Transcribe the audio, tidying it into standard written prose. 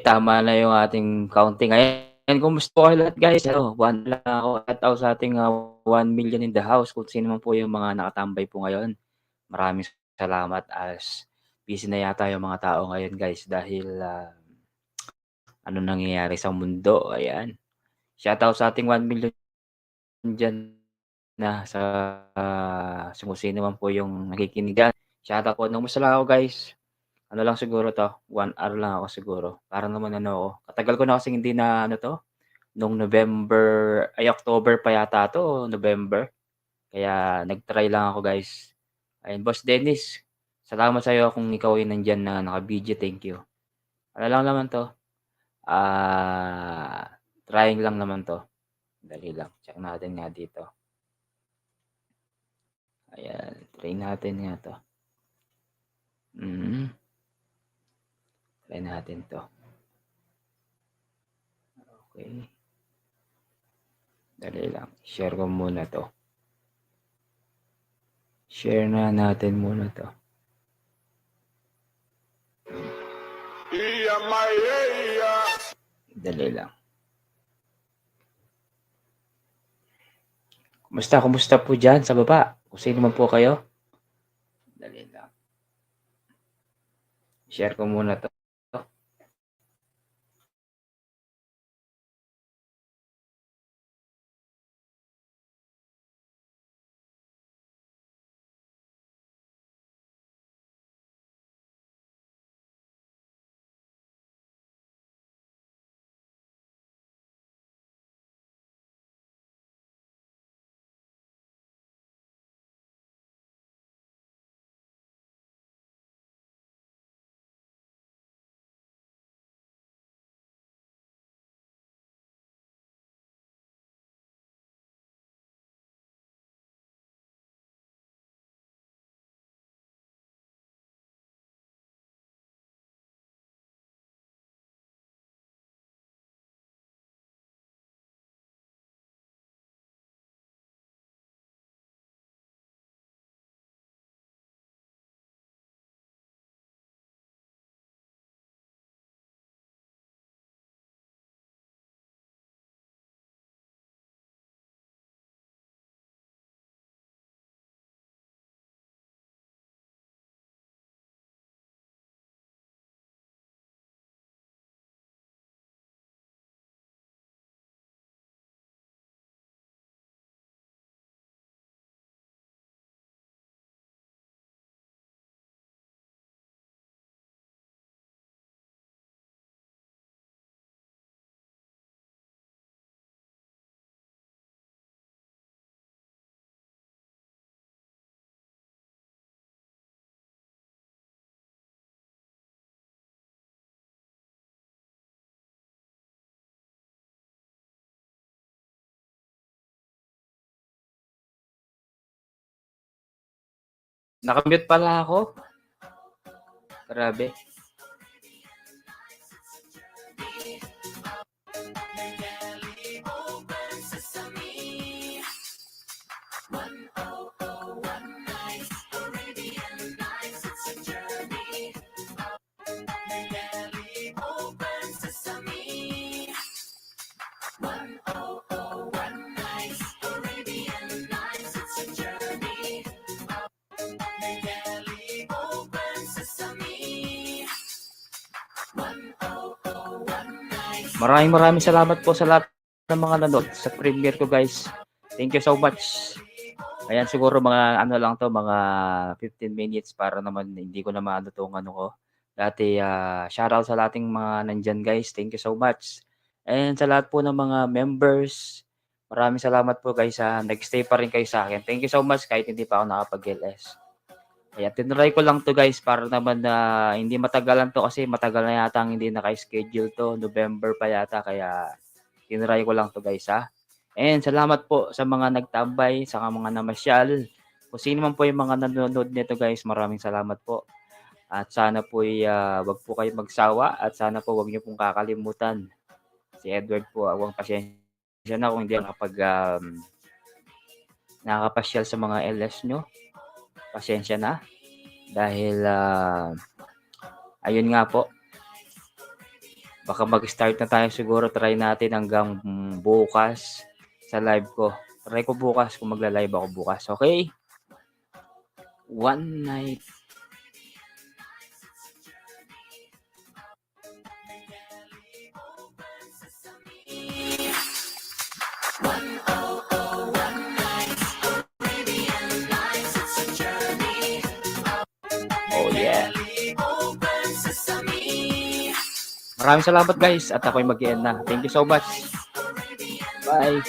tama na yung ating counting. Ayan, kumusta po kayo lahat guys? Hello, one lang ako. At ako sa ating 1 million in the house. Kung sino man po yung mga nakatambay po ngayon. Maraming salamat as busy na yata yung mga tao ngayon guys dahil ano nangyayari sa mundo. Ayan. Shoutout sa ating 1 million dyan na sa kung sino man po yung nakikinig dyan. Shoutout po. Kumusta lang ako guys? Ano lang siguro 'to, 1 hour lang ako siguro. Para naman ano ako, katagal ko na kasing hindi na ano 'to, nung October pa yata 'to o November. Kaya nag-try lang ako guys. Ayun, Boss Dennis, salamat sa'yo kung ikaw ay nandiyan na naka-video, thank you. Ano lang naman 'to, trying lang naman 'to. Dali lang, check natin nga dito. Ayan, try natin nga 'to. Try natin 'to. Okay. Dali lang, share ko muna 'to. Share na natin muna 'to. Dali lang. Kumusta po dyan sa baba? Kung sino man po kayo. Dali lang. Share ko muna 'to. Naka-mute pala ako. Grabe. Maraming salamat po sa lahat ng mga nanood sa premiere ko guys. Thank you so much. Ayan, siguro mga ano lang to, mga 15 minutes para naman hindi ko na maano tong ano ko. Dati shoutout sa lating mga nandyan guys. Thank you so much. And sa lahat po ng mga members, maraming salamat po guys. Nag-stay pa rin kayo sa akin. Thank you so much kahit hindi pa ako nakapag-LS. Kaya tinry ko lang to guys para naman na hindi matagalan to kasi matagal na yata hindi naka-schedule to. November pa yata kaya tinry ko lang to guys And salamat po sa mga nagtambay, sa mga namasyal. Kung sino man po yung mga nanonood nito guys, maraming salamat po. At sana po wag po kayo magsawa at sana po wag niyo pong kakalimutan. Si Edward po, awang pasensya na kung hindi nakakapasyal sa mga LS nyo. Pasensya na dahil ayun nga po, Baka mag-start na tayo siguro. Try natin hanggang bukas sa live ko. Try ko bukas kung magla-live ako bukas. Okay? One night. Oh yeah. Maraming salamat guys at ako'y mag-end na. Thank you so much. Bye.